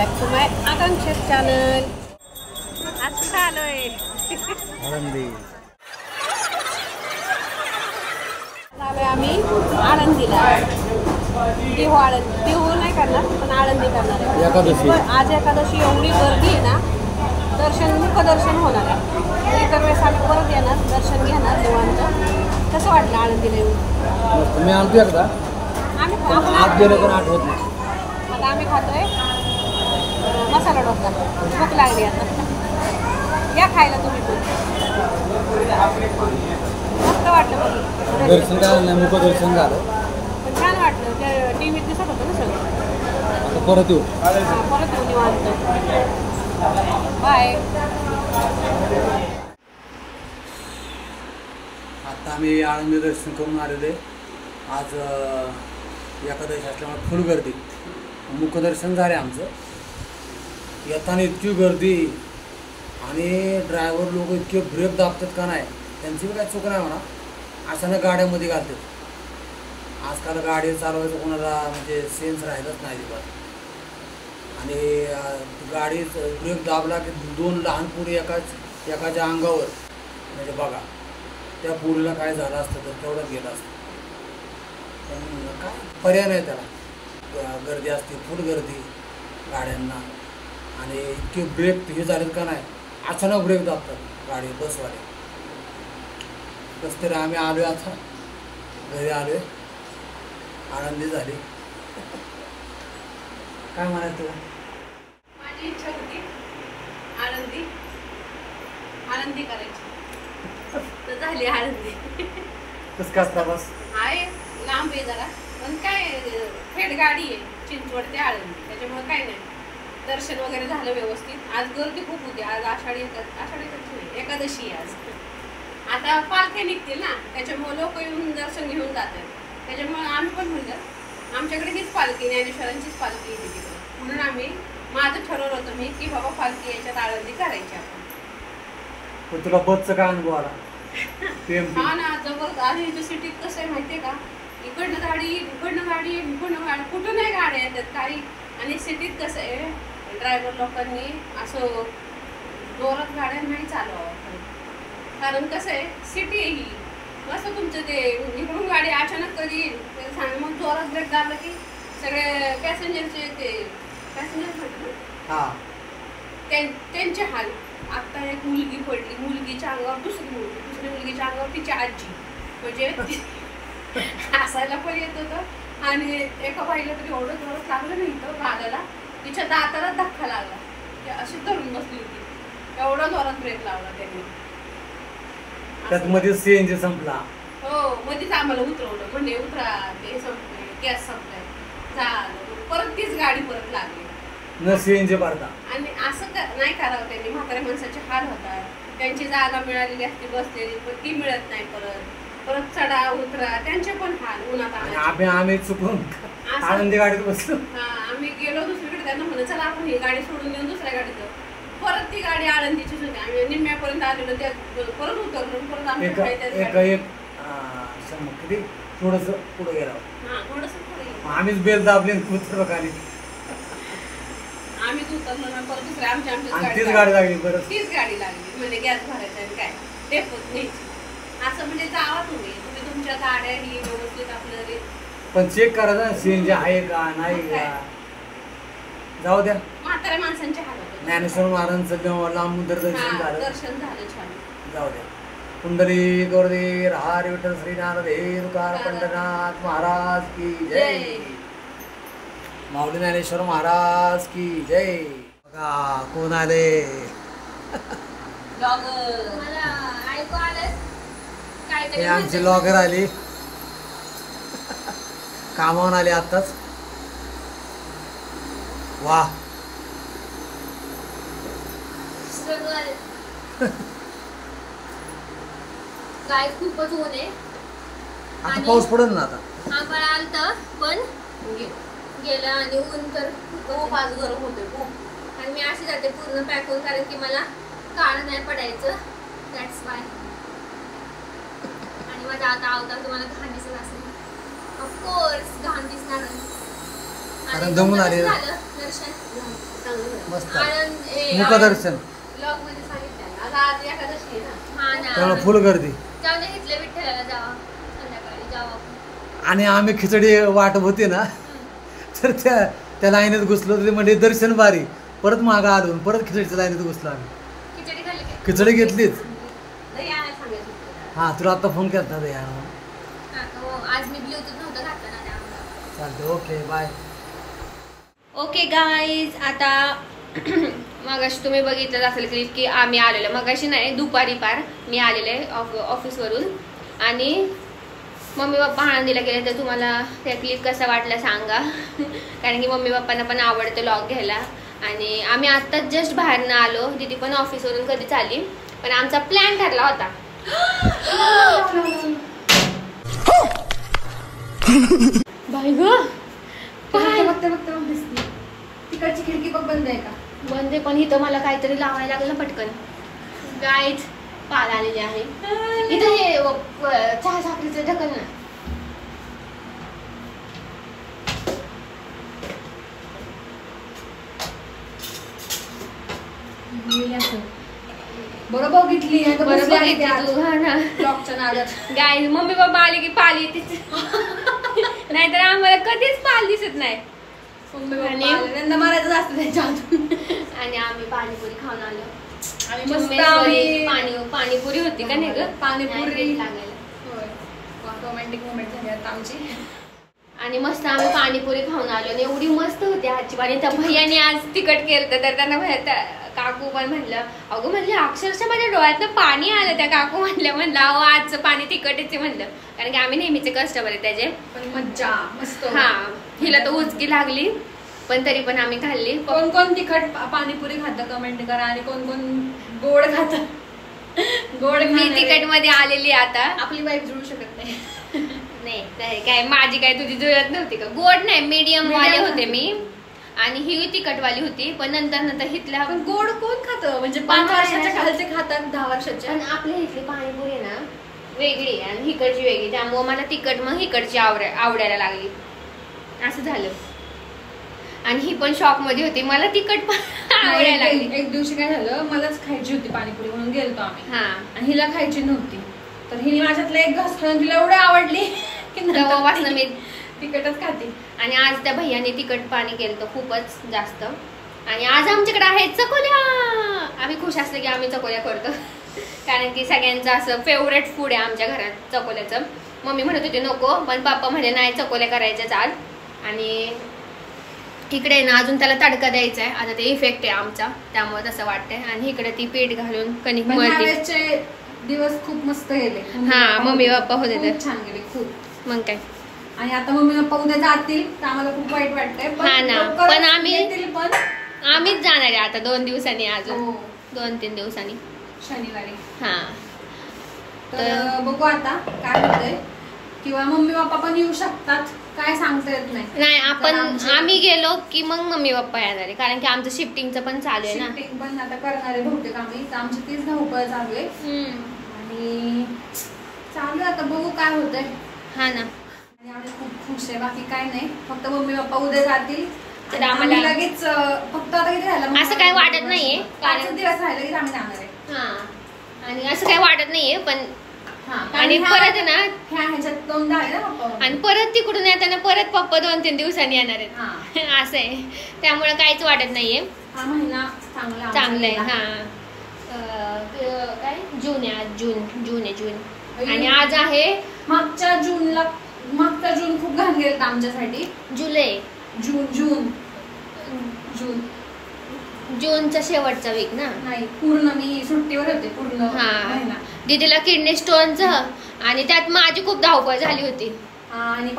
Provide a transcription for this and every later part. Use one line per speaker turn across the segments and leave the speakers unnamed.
Back to my Akanksha channel. आज कुठं आलोय?
आळंदी.
आलोय आम्ही आळंदीला. देहू नाही करणार पण आळंदी करणार आहे.
एकादशी.
आज एकादशी एवढी गर्दी आहे ना, मुखदर्शन होणार आहे. इतर वेळेस आम्ही परत येणार, दर्शन घेणार निवांत. कसं वाटलं आळंदीला येऊन?
मी आणतो एकदा.
आम्ही
आत गेलं पण आठवत नाही.
आता आम्ही खातोय मसाला डोसा. भूक लागली आता. या खायला तुम्ही पण. मस्त वाटलं बघ.
दर्शन झालं नाही, मुखदर्शन झालं.
पण छान वाटलं. ते टी व्हीत दिसत होतं ना सगळं.
आता परत येऊ.
परत येऊ निवांत. बाय.
आता आम्ही आळंदी दर्शन करून आलेले. आज एकादशी असल्यामुळे फुल गर्दी. मुखदर्शन झाले आमचं. येताना इतकी गर्दी आणि ड्रायव्हर लोक इतके ब्रेक दाबतात का नाही, त्यांची बी काय चूक नाही म्हणा. अचानक गाड्यामध्ये घालतात. आजकाल गाडी चालवायचं कोणाला म्हणजे सेन्स राहिलंच नाही अजिबात. आणि गाडी ब्रेक दाबला की दोन लहान पोरी एकाच्या अंगावर, म्हणजे बघा त्या पोरीला काय झालं असतं तर तेवढं गेलं असतं. पण काय पर्याय नाही त्याला. गर्दी असते, फुल गर्दी गाड्यांना. आणि इतके ब्रेक हे झालेत का नाही, अचानक ब्रेक दाबतात गाडी बसवाले. कसं तरी आम्ही आलो आहे, आता घरी आलो आहे. आनंदी झाली. काय म्हणायचं तुला?
माझी इच्छा होती आळंदी करायची, तर झाली आळंदी.
कसं काय असता बस
आहे लांब आहे जरा, पण काय थेट गाडी आहे चिंचवड ते आळंदी, त्याच्यामुळे काय नाही. दर्शन वगैरे झालं व्यवस्थित. आज गर्दी खूप होती. आज आषाढी एकादशी आहे आज. आता पालख्या निघतील ना, त्याच्यामुळे लोक येऊन दर्शन घेऊन जातात. त्याच्यामुळे आम्ही पण म्हणलं आमच्याकडे हीच पालखी, ज्ञानेश्वरांचीच पालखी येते तिकडे. म्हणून आम्ही माझं ठरवलं होतं मी की बाबा पालखी याच्यात आळंदी करायची आपण.
पण तुला बसचा काय अनुभव आला?
हा ना, जबरदस्त. आणि इथं सिटीत कसं आहे माहितीये का, इकडनं गाडी कुठं नाही गाड्या येतात काही. आणि सिटीत कसं आहे, ड्रायव्हर लोकांनी असं जोरात गाड्या नाही चालवावं. कारण कसं आहे, सिटी आहे ही. मस्त तुमचं ते इकडून गाडी अचानक कधी येईल ते सांग. मग जोरात ब्रेक दाबला की सगळे पॅसेंजरचे त्यांचे हाल. आता एक मुलगी पडली, मुलगीच्या अंगावर दुसरी मुलगीच्या अंगावर तिची आजी, म्हणजे हसायला पण येत होतं. आणि एका बाईला तरी एवढं जोरात लागलं नाही तर गाड्याला, तिच्या दाताला धक्का लागला. ती अशी धरून बसली होती, एवढा जोरात ब्रेक लावला त्यांनी.
त्यात मध्ये सीएनजी संपला.
हो, मध्येच आम्हाला उतरवलं. म्हणजे उतरा, ते संपले, गॅस संपलाय, झालं. परत तीच गाडी परत लागली
न सीएनजी भरता.
आणि असं नाही करावं त्यांनी. म्हाताऱ्या माणसाचे हाल होतात. त्यांची जागा मिळालेली असते बसलेली, पण ती मिळत नाही. परत चढा उतरा, त्यांचे पण हाल उन्हात.
आम्ही चुकून आनंदी गाडीत बसलो.
आम्ही गेलो दुसरीकडे. त्यांना म्हणलं चला आपण ही गाडी सोडून देऊन दुसऱ्या गाडीत जाऊ. परत ती गाडी आळंदीचीच होती. आम्ही निम्म्यापर्यंत आलेलो, त्या परत उतरलो. परत आम्ही
किती थोडस पुढे गेला.
थोडस पुढे
आम्हीच बेल दाबली उतर खाली.
आम्हीच उतरलो ना. परत दुसऱ्या आमच्या
तीच गाडी लागली. परत
तीच गाडी लागली. म्हणजे गॅस भरायचा आणि काय डेपोत न्यायची. असं म्हणजे जावा तुम्ही तुमच्या गाड्या ही व्यवस्थित आपलं.
पण चेक करायचं ना सीएनजी आहे का नाही का. जाऊ द्या.
म्हाताऱ्या माणसांचे हाल होते.
ज्ञानेश्वर महाराजांचं लांब दर्शन
झालं छान.
जाऊ द्या. कुंडली गौरदे हरी विठ्ठल श्रीनाथ देव तुकार पंढरनाथ महाराज की जय. माऊली ज्ञानेश्वर महाराज की जय. बघा कोण आले. हे आमचे लॉगर आली, कामावून आले आत्ताच. वा.
काय खूपच ऊन आहे.
आता पाऊस पडेल ना. आता
आभाळ आलतं पण गेलं. आणि ऊन तर
खूप आज गरम होते खूप.
आणि मी अशी जाते पूर्ण पॅक होऊन, कारण की मला काळं नाही पडायचं. That's why. आणि माझा आता अवतार तुम्हाला घाण दिसत असेल. ऑफकोर्स घाण दिसणार.
कारण दमून आले.
झालं दर्शन
मस्त
आनंद
मुखदर्शन.
ब्लॉग मध्ये सांगितलं आता आज एकादशी आहे ना.
हा ना
त्यामुळे फुल गर्दी.
जाऊ दे घेतलं विठ्ठलाला जावा संध्याकाळी जाऊ आपण.
आणि आम्ही खिचडी वाटप होती ना तर त्या लाईनीत घुसलो तर ते म्हणजे दर्शन भारी. परत मागं आलो परत खिचडीच्या लाईनीत घुसलो आम्ही.
खिचडी खाल्ली काय?
खिचडी घेतलीच.
दही आणायला सांगायचं होतं.
हां तुला आता फोन केला होता यार.
हा, हो, आज मी ब्लूटूथ नव्हतं घातलं ना त्यामुळे.
चालते ओके बाय.
ओके गाईज आता मगाशी तुम्ही बघितलं असेल क्लिप की आम्ही आलेलो मगाशी नाही दुपारी पार मी आलेले ऑफिसवरून आणि मम्मी पप्पा आनंदीला गेले. तर तुम्हाला त्या क्लिप कसा वाटला सांगा कारण की मम्मी पप्पांना पण आवडतं व्लॉग घ्यायला. आणि आम्ही आत्ताच जस्ट बाहेरनं आलो. दीदी पण ऑफिसवरून कधीच आली पण आमचा प्लॅन ठरला होता. बाई ग
बघते दिसते. तिकडची खिडकी पण बंद आहे का?
बंद आहे पण इथं मला काहीतरी लावायला लागलं पटकन. गाईज पाल आलेले आहे इथं हे चहा साखरेचं ढकल ना.
बरोबर बघितली
बरोबर घेतली तू. हा ना
ब्लॉगच्या नादात.
गाईज मम्मी पप्पा आले की पाल येते नाहीतर आम्हाला कधीच पाल दिसत नाही.
त्यांना मारायचं असतं त्याच्या हातून.
आणि आम्ही पाणीपुरी खाऊन आलो.
आणि मस्त
चुम्मेश्वरी पाणीपुरी होती का नाही ग?
पाणीपुरी
लागायला
रोमॅन्टिक मोमेंट झाली आता आमची.
आणि मस्त आम्ही पाणीपुरी खाऊन आलो आणि एवढी मस्त होती आजची पाणी. त्या भैयाने आज तिखट केलं तर त्यांना काकू पण म्हणलं अगं म्हणलं अक्षरशः माझ्या डोळ्यातनं पाणी आलं. त्या काकू म्हणलं अहो आजचं पाणी तिखटच म्हणलं कारण की आम्ही नेहमीचे कस्टमर आहे त्याचे.
पण मज्जा मस्त.
हा हिला तर उचकी लागली पण तरी पण आम्ही खाल्ली.
कोण कोण तिखट पाणीपुरी खातं कमेंट करा. आणि कोण कोण गोड खातं. गोड
मी तिखट मध्ये आलेली आता.
आपली वाईफ जुळू शकत नाही.
नाही काय माझी काय तुझी जुळत नव्हती का? गोड नाही मीडियम वाले होते मी आणि ही तिखटवाली होती पण नंतर हिथल्या.
पण गोड कोण खातं म्हणजे 5 वर्षाच्या खालचे खातात 10 वर्षाचे.
पण आपल्या इथली पाणीपुरी ना वेगळी आणि हिकडची वेगळी त्यामुळे मला तिखट मग हिकडची आवडायला लागली असं झालं. आणि ही पण शॉक मध्ये होती मला तिखट आवडायला लागली.
एक दिवशी काय झालं मलाच खायची होती पाणीपुरी म्हणून गेलतो आम्ही.
हा
आणि हिला खायची नव्हती तर हिने माझ्यातला एक घास खाऊन तिला एवढी आवडली की
तेव्हापासून मी
तिखटच खाते.
आणि आज त्या भैयाने तिखट पाणी केलं तर खूपच जास्त. आणि आज आमच्याकडे आहेत चकोल्या. आम्ही खुश असले की आम्ही चकोल्या करतो कारण की सगळ्यांचं असं फेवरेट फूड आहे आमच्या घरात चकोल्याचं. मम्मी म्हणत होती नको पण पप्पा म्हणे नाही चकोल्या करायच्याच आज. आणि इकडे ना अजून त्याला तडका द्यायचा आहे आता ते इफेक्ट आहे आमचा त्यामुळे तसं वाटतंय. आणि इकडे ती पीठ घालून कणिक मळते.
दिवस खूप मस्त गेले.
हा मम्मी पप्पा होते तर
छान गेले खूप.
मग काय.
आणि आता मम्मी पप्पा उद्या जातील तर आम्हाला खूप वाईट वाटतंय.
हा ना पण आम्हीच जाणार आहे आता 2 दिवसांनी अजून 2-3 दिवसांनी
शनिवारी.
हा
तर बघू आता काय होतंय. किंवा मम्मी पप्पा पण येऊ शकतात काय सांगता येत नाही.
आपण आम्ही गेलो की मग मम्मी पप्पा येणार आहे कारण की आमचं शिफ्टिंगचं पण चालू आहे ना.
शिफ्टिंग पण आता करणार आहे बहुतेक आम्ही तर आमची तीच धावपळ चालू आहे. आणि चालू आहे आता बघू काय होतंय.
हा ना
आणि आम्ही खूप खुश आहे बाकी काय नाही. फक्त मम्मी पप्पा उद्या जातील
तर आम्हाला
लगेच फक्त आता किती राहिलं
असं काही वाटत नाहीये
5 दिवस राहिले की आम्ही जाणार आहे.
हा आणि असं काही वाटत नाहीये पण आणि परत ना
ह्याच्यात 2दा आहे ना पप्पा.
आणि परत तिकडून येताना परत पप्पा 2-3 दिवसांनी येणार आहेत असं आहे त्यामुळे काहीच वाटत नाहीये.
हा महिना
चांगला आहे. हा काय जून आहे आज जून आहे. आणि आज आहे
मागचा जून खूप घाण गेला आमच्यासाठी.
जुलै जूनचा शेवटचा वीक ना.
नाही पूर्ण मी सुट्टीवर होते पूर्ण महिना.
दीदीला किडनी स्टोनचं आणि त्यात माझी खूप धावपळ झाली होती.
आणि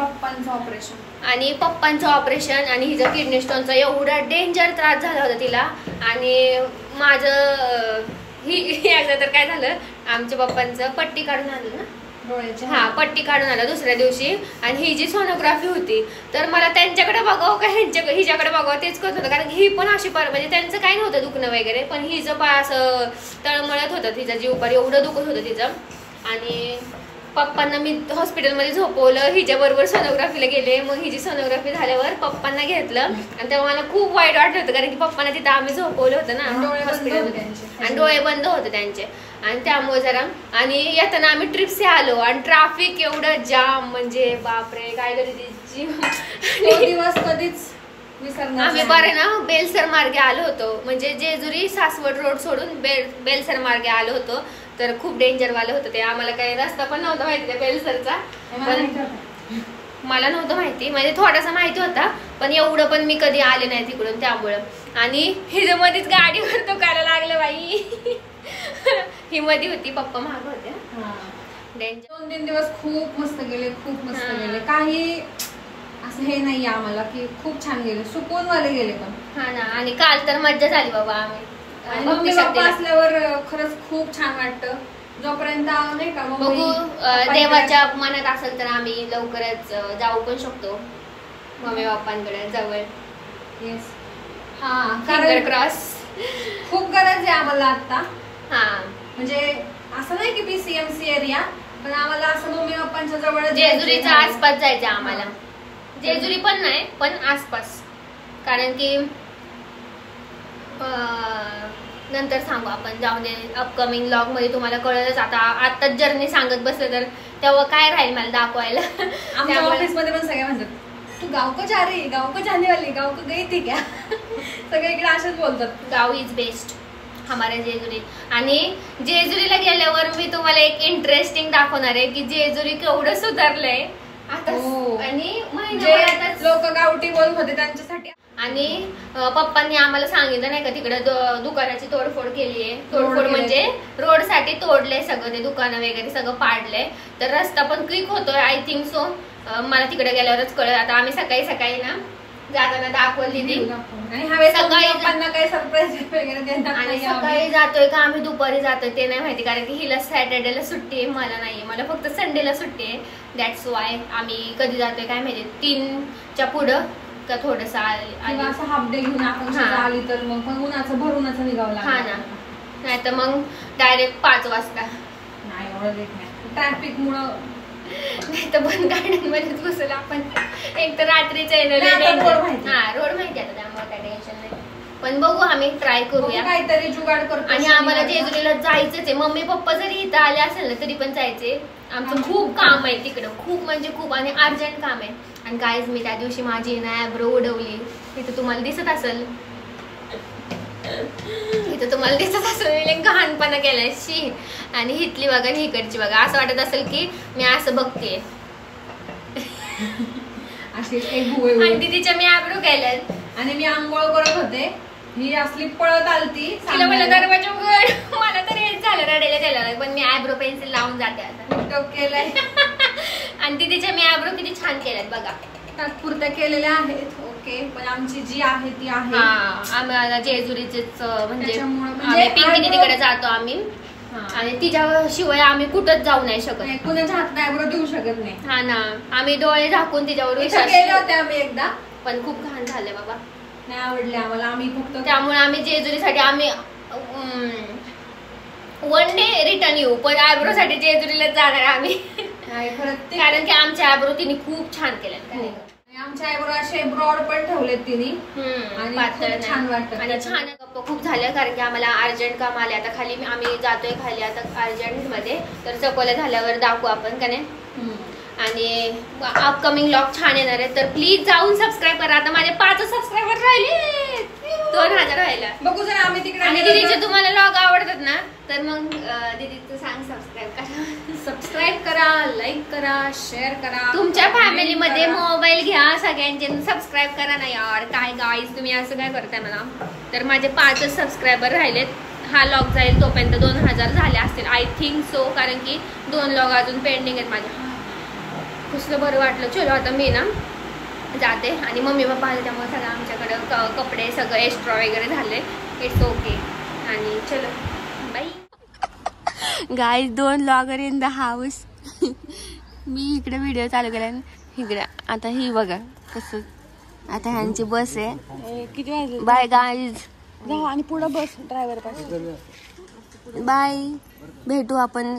पप्पांचं ऑपरेशन आणि हिचं किडनी स्टोनचा एवढा डेंजर त्रास झाला होता तिला. आणि माझं ही एकदा तर काय झालं आमच्या पप्पांचं पट्टी काढून आलं ना
डोळ्याची.
हा पट्टी काढून आला दुसऱ्या दिवशी. आणि ही जी सोनोग्राफी होती तर मला त्यांच्याकडे बघावं का हिच्याकडे बघावं तेच करत होतं कारण ही पण अशी म्हणजे त्यांचं काही नव्हतं दुखणं वगैरे पण हिचं असं तळमळत होतं तिचा जीव पार एवढं दुखत होतं तिचं. आणि पप्पांना मी हॉस्पिटलमध्ये झोपवलं, हिच्या बरोबर सोनोग्राफीला गेले. मग हिची सोनोग्राफी झाल्यावर पप्पांना घेतलं आणि तेव्हा मला खूप वाईट वाटलं होतं, कारण की पप्पांना तिथं आम्ही झोपवलं होतं ना हॉस्पिटलमध्ये आणि डोळे बंद होते त्यांचे. आणि त्यामुळे जरा, आणि येताना आम्ही ट्रिप्सही आलो आणि ट्रॅफिक एवढं जाम, म्हणजे बापरे काय कधी
दिवस कधीच विसरणार.
आम्ही बरं ना बेलसर मार्गे आलो होतो, म्हणजे जेजुरी सासवड रोड सोडून बेलसर मार्गे आलो होतो. तर खूप डेंजर वालं होतं ते. आम्हाला काही रस्ता पण नव्हता माहिती त्या बेलसरचा, पण मला नव्हतं माहिती, म्हणजे थोडासा माहिती होता पण एवढं पण मी कधी आले नाही तिकडून, त्यामुळं. आणि हिच्या मध्येच गाडीवर तो करायला लागलं बाई. ही मध्ये होती, पप्पा महाग होते. डेंजर.
2-3 दिवस खूप मस्त गेले, खूप मस्त गेले. काही असं हे नाही आम्हाला की खूप छान गेले, सुकून वाले गेले पण.
हा ना. आणि काल तर मज्जा झाली बाबा. आम्ही
मम्मी पप्पा असल्यावर खरंच खूप छान वाटतं. जोपर्यंत नाही का
बघू, देवाच्या मनात असेल तर आम्ही लवकरच जाऊ पण शकतो मम्मी पप्पांकडे जवळ.
येस.
Finger cross.
खूप गरज आहे आम्हाला आता.
हा,
म्हणजे असं नाही की PCMC एरिया, पण आम्हाला असं मम्मी पप्पांच्या जवळ
जेजुरीच्या आसपास जायचं आम्हाला. जेजुरी पण नाही पण आसपास, कारण की नंतर सांगू आपण, जाऊन दे. अपकमिंग व्लॉग मध्ये तुम्हाला कळलंच. आताच जर्नी सांगत बसलं तर तेव्हा काय राहील मला दाखवायला.
आमच्या ऑफिस मध्ये पण सगळे म्हणतात तू गाव को जा रही, गाव को जाने वाली, गाव को गई थी क्या. सगळीकडे असेच बोलतात. गाव इज बेस्ट हमारे जेजुरी. आणि जेजुरीला गेल्यावर मी तुम्हाला एक इंटरेस्टिंग दाखवणार आहे की जेजुरी केवढं सुधारलंय आता. आणि महिन्याभरातच लोक गावठी बोलत होते त्यांच्यासाठी.
आणि पप्पांनी आम्हाला सांगितलं नाही का, तिकडे दुकानाची तोडफोड केली आहे. तोडफोड म्हणजे रोड साठी तोडले सगळं, ते दुकानं वगैरे सगळं पाडलंय. तर रस्ता पण क्लिक होतोय आय थिंक सो. मला तिकडे गेल्यावरच कळलं. आता आम्ही सकाळी सकाळी ना जाताना दाखवली ती.
सकाळी काय सरप्राईज वगैरे.
आणि सकाळी जातोय का आम्ही दुपारी जातोय ते नाही माहिती, कारण की हिला सॅटर्डेला सुट्टी आहे, मला नाहीये. मला फक्त संडेला सुट्टी आहे. दॅट्स वाय आम्ही कधी जातोय काय माहिती, 3च्या पुढं का थोडस
असं हाफ डे घेऊन आपण आली तर मग पण उन्हाचं निघावं लागतं.
हा ना, नाही तर मग डायरेक्ट 5 वाजता.
नाही एवढं लेट नाही, ट्रॅफिक मुळे.
नाही तर बंद गाड्यांमध्येच बसलो आपण. एक तर रात्रीचं रोड माहिती आता, त्यामुळे काही टेन्शन नाही. पण बघू, आम्ही ट्राय करूया
काहीतरी जुगाड करतो.
आणि आम्हाला जेजुरीला जायचंच आहे. मम्मी पप्पा जरी इथं आले असेल ना तरी पण जायचे. आमचं खूप काम आहे तिकडं, खूप म्हणजे खूप, आणि अर्जंट काम आहे. आणि गाईज मी त्या दिवशी माझी ना आयब्रो उडवली. इथं तुम्हाला दिसत असेल, मी घाणपणा केलाय शी. आणि हितली बघा आणि इकडची बघा, असं वाटत असेल की मी असं बघते. आणि दीदीच्या मी आयब्रो केल्यात
आणि मी आंघोळ करत होते. ही असली पळत आलती,
तिला मला दरवाजा उघड. मला तर हेच झालं, रडायला झालं. पण मी आयब्रो पेन्सिल लावून जाते आता.
केलंय.
आणि दीदीच्या मी आयब्रो किती छान केल्यात बघा,
तात्पुरत्या केलेल्या आहेत. ओके, पण आमची जी आहे ती आहे.
आम्हाला जेजुरीचेच, म्हणजे पिंकी दीदीकडे जातो आम्ही. आणि तिच्याशिवाय आम्ही कुठंच जाऊ नाही शकत,
कुणाच्या हातात आयब्रो देऊ शकत नाही.
हा ना, आम्ही डोळे झाकून तिच्यावर
गेले होते आम्ही एकदा,
पण खूप घाण झाले बाबा,
नाही आवडले आम्हाला. आम्ही फक्त
त्यामुळे आम्ही जेजुरीसाठी आम्ही 1 डे रिटर्न येऊ, पण आयब्रो साठी जेजुरीला जाणार आम्ही. कारण की आमच्या आयब्रो तिने खूप छान केल्या.
आमच्या आयब्रो असे ब्रॉड पण ठेवलेत तिने, आणि छान वाटतं.
आणि छान गप्पा खूप झाल्या, कारण की आम्हाला अर्जंट काम आले. आता खाली आम्ही जातोय खाली आता अर्जंट मध्ये, तर चकोल्या झाल्यावर दाखवू आपण का नाही. आणि अपकमिंग व्लॉग छान येणार आहे, तर प्लीज जाऊन सबस्क्राईब करा. आता माझे 5 सबस्क्रायबर राहिले, 2000 व्हायला.
बघू जर आम्ही तिकडे.
आणि दीदीचे तुम्हाला व्लॉग आवडतात ना, तर मग दीदीचं सांग सबस्क्राईब करा.
सबस्क्राईब करा, लाईक करा, शेअर करा.
तुमच्या फॅमिली मध्ये मोबाईल घ्या सगळ्यांचे, सबस्क्राईब करा ना यार. काय गाईज तुम्ही असं काय करताय मला. तर माझे 5 सबस्क्रायबर राहिलेत. हा व्लॉग जाईल तोपर्यंत 2000 झाले असतील आय थिंक सो, कारण की 2 व्लॉग अजून पेंडिंग आहेत माझे. कसलं बरं वाटलं. चलो आता मी ना जाते. आणि मम्मी पप्पा आले त्यामुळे सगळं आमच्याकडं कपडे सगळं एक्स्ट्रा वगैरे झाले. It's okay. आणि चलो bye guys, 2 vlogger in the house. मी इकडे व्हिडिओ चालू केला, इकडे आता ही बघा कसं. आता ह्यांची बस आहे.
किती वाजले.
Bye guys.
आणि पुढे बस ड्रायव्हर पाहिजे.
बाय, भेटू आपण.